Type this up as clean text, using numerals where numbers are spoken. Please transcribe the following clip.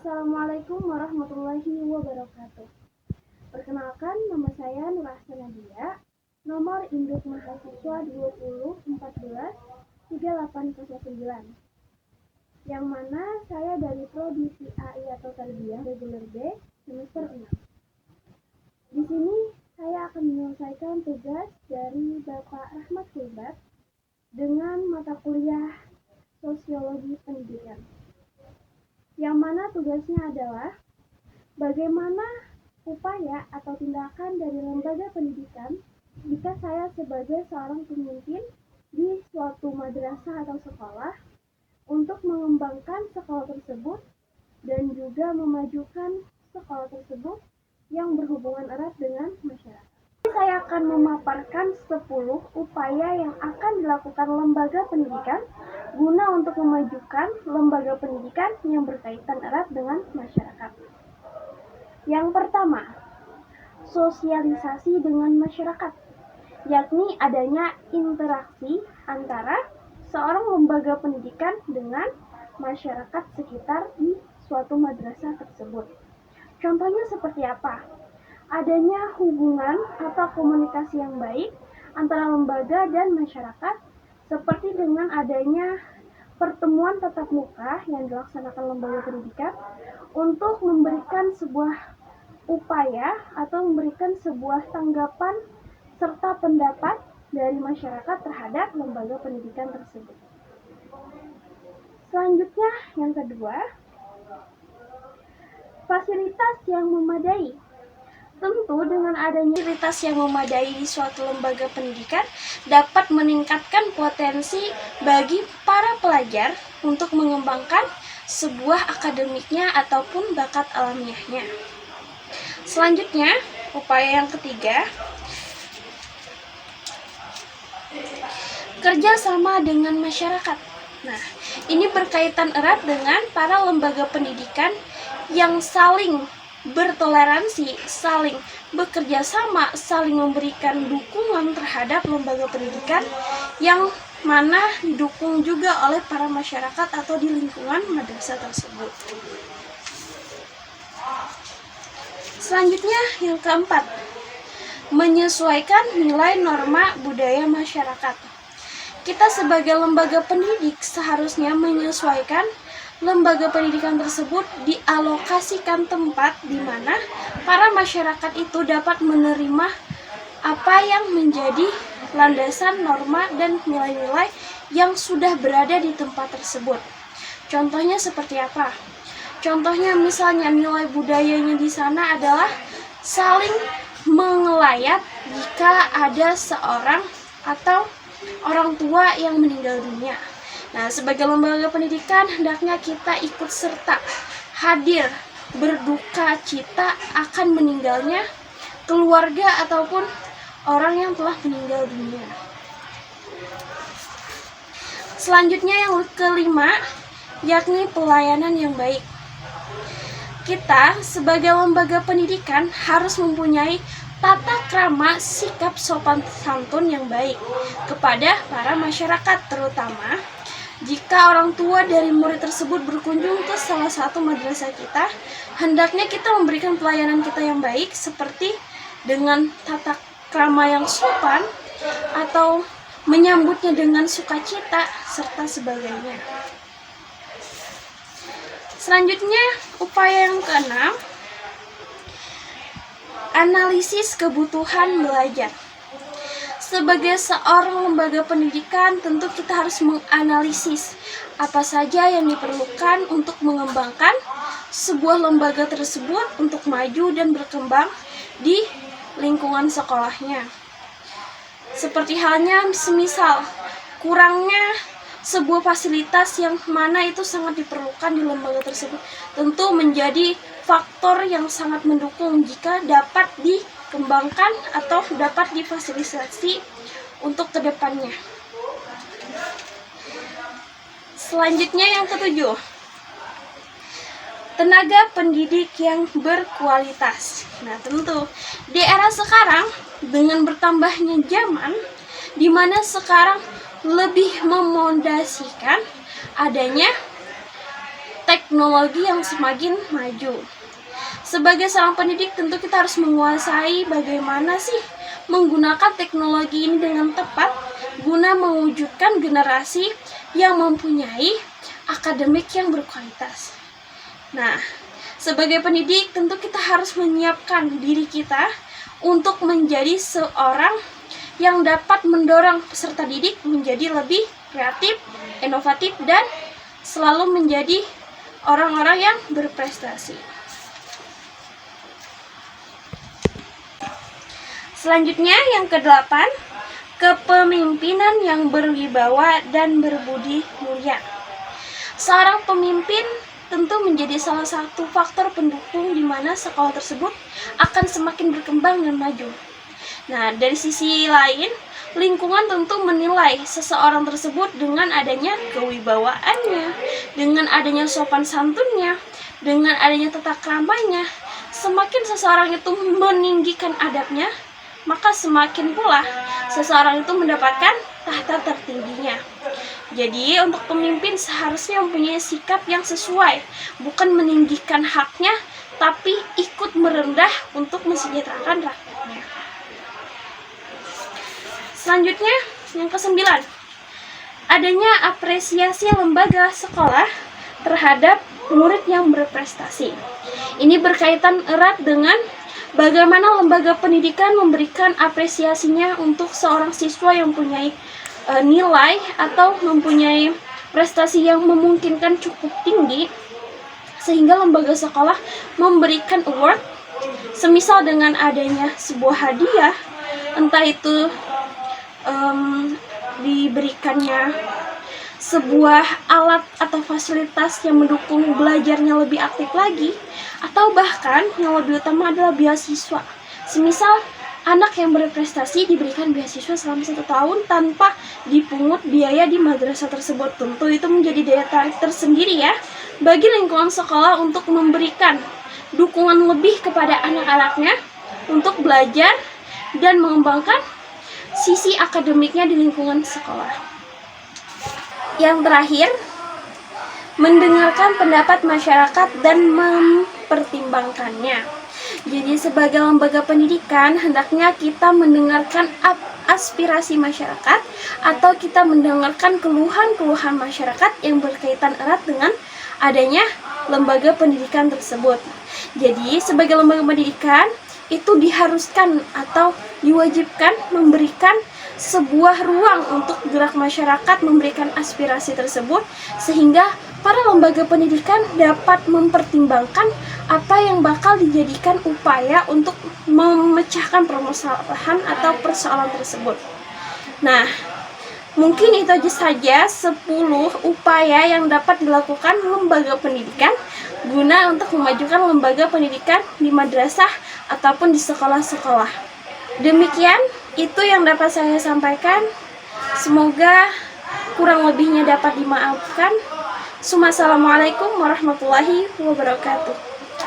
Assalamualaikum warahmatullahi wabarakatuh. Perkenalkan, nama saya Nur Ahsan Nadia, nomor induk mahasiswa 2014 3809, yang mana saya dari Prodi AI atau Tarbiyah reguler B semester 6. Di sini saya akan menyelesaikan tugas dari Bapak Rahmat Kulbat dengan mata kuliah Sosiologi Pendidikan, yang mana tugasnya adalah bagaimana upaya atau tindakan dari lembaga pendidikan jika saya sebagai seorang pemimpin di suatu madrasah atau sekolah untuk mengembangkan sekolah tersebut dan juga memajukan sekolah tersebut yang berhubungan erat dengan masyarakat. Saya akan memaparkan 10 upaya yang akan dilakukan lembaga pendidikan guna untuk memajukan lembaga pendidikan yang berkaitan erat dengan masyarakat. Yang pertama, sosialisasi dengan masyarakat, yakni adanya interaksi antara seorang lembaga pendidikan dengan masyarakat sekitar di suatu madrasah tersebut. Contohnya seperti apa? Adanya hubungan atau komunikasi yang baik antara lembaga dan masyarakat, seperti dengan adanya pertemuan tatap muka yang dilaksanakan lembaga pendidikan untuk memberikan sebuah upaya atau memberikan sebuah tanggapan serta pendapat dari masyarakat terhadap lembaga pendidikan tersebut. Selanjutnya, yang kedua, fasilitas yang memadai. Tentu dengan adanya fasilitas yang memadai di suatu lembaga pendidikan dapat meningkatkan potensi bagi para pelajar untuk mengembangkan sebuah akademiknya ataupun bakat alamiahnya. Selanjutnya, upaya yang ketiga, kerjasama dengan masyarakat. Nah, ini berkaitan erat dengan para lembaga pendidikan yang saling bertoleransi, saling bekerja sama, saling memberikan dukungan terhadap lembaga pendidikan yang mana didukung juga oleh para masyarakat atau di lingkungan madrasah tersebut. Selanjutnya, yang keempat, menyesuaikan nilai norma budaya masyarakat. Kita sebagai lembaga pendidik seharusnya menyesuaikan lembaga pendidikan tersebut dialokasikan tempat di mana para masyarakat itu dapat menerima apa yang menjadi landasan norma dan nilai-nilai yang sudah berada di tempat tersebut. Contohnya seperti apa? Contohnya misalnya nilai budayanya di sana adalah saling mengelayat jika ada seorang atau orang tua yang meninggal dunia. Nah, sebagai lembaga pendidikan, hendaknya kita ikut serta, hadir, berduka cita akan meninggalnya keluarga ataupun orang yang telah meninggal dunia. Selanjutnya yang kelima, yakni pelayanan yang baik. Kita sebagai lembaga pendidikan harus mempunyai tata krama sikap sopan santun yang baik kepada para masyarakat, terutama jika orang tua dari murid tersebut berkunjung ke salah satu madrasah kita, hendaknya kita memberikan pelayanan kita yang baik seperti dengan tata krama yang sopan atau menyambutnya dengan sukacita serta sebagainya. Selanjutnya, upaya yang keenam, analisis kebutuhan belajar. Sebagai seorang lembaga pendidikan, tentu kita harus menganalisis apa saja yang diperlukan untuk mengembangkan sebuah lembaga tersebut untuk maju dan berkembang di lingkungan sekolahnya. Seperti halnya semisal kurangnya sebuah fasilitas yang mana itu sangat diperlukan di lembaga tersebut, tentu menjadi faktor yang sangat mendukung jika dapat dikembangkan atau dapat difasilitasi untuk kedepannya. Selanjutnya yang ketujuh, tenaga pendidik yang berkualitas. Nah, tentu di era sekarang dengan bertambahnya zaman, di mana sekarang lebih memondasikan adanya teknologi yang semakin maju. Sebagai seorang pendidik, tentu kita harus menguasai bagaimana sih menggunakan teknologi ini dengan tepat guna mewujudkan generasi yang mempunyai akademik yang berkualitas. Nah, sebagai pendidik, tentu kita harus menyiapkan diri kita untuk menjadi seorang yang dapat mendorong peserta didik menjadi lebih kreatif, inovatif, dan selalu menjadi orang-orang yang berprestasi. Selanjutnya, yang ke-8, kepemimpinan yang berwibawa dan berbudi mulia. Seorang pemimpin tentu menjadi salah satu faktor pendukung di mana sekolah tersebut akan semakin berkembang dan maju. Nah, dari sisi lain, lingkungan tentu menilai seseorang tersebut dengan adanya kewibawaannya, dengan adanya sopan santunnya, dengan adanya tata keramanya. Semakin seseorang itu meninggikan adabnya, maka semakin pula seseorang itu mendapatkan tahta tertingginya. Jadi, untuk pemimpin seharusnya mempunyai sikap yang sesuai, bukan meninggikan haknya, tapi ikut merendah untuk mensejahterakan rakyatnya. Selanjutnya, yang ke-9, adanya apresiasi lembaga sekolah terhadap murid yang berprestasi. Ini berkaitan erat dengan bagaimana lembaga pendidikan memberikan apresiasinya untuk seorang siswa yang mempunyai nilai atau mempunyai prestasi yang memungkinkan cukup tinggi, sehingga lembaga sekolah memberikan award, semisal dengan adanya sebuah hadiah, entah itu diberikannya sebuah alat atau fasilitas yang mendukung belajarnya lebih aktif lagi, atau bahkan yang lebih utama adalah beasiswa. Semisal anak yang berprestasi diberikan beasiswa selama 1 tahun tanpa dipungut biaya di madrasah tersebut. Tentu itu menjadi daya tarik tersendiri ya bagi lingkungan sekolah untuk memberikan dukungan lebih kepada anak-anaknya untuk belajar dan mengembangkan sisi akademiknya di lingkungan sekolah. Yang terakhir, mendengarkan pendapat masyarakat dan mempertimbangkannya. Jadi sebagai lembaga pendidikan, hendaknya kita mendengarkan aspirasi masyarakat atau kita mendengarkan keluhan-keluhan masyarakat yang berkaitan erat dengan adanya lembaga pendidikan tersebut. Jadi sebagai lembaga pendidikan, itu diharuskan atau diwajibkan memberikan sebuah ruang untuk gerak masyarakat memberikan aspirasi tersebut, sehingga para lembaga pendidikan dapat mempertimbangkan apa yang bakal dijadikan upaya untuk memecahkan permasalahan atau persoalan tersebut. Nah, mungkin itu saja 10 upaya yang dapat dilakukan lembaga pendidikan guna untuk memajukan lembaga pendidikan di madrasah ataupun di sekolah-sekolah. Demikian itu yang dapat saya sampaikan. Semoga kurang lebihnya dapat dimaafkan. Assalamualaikum warahmatullahi wabarakatuh.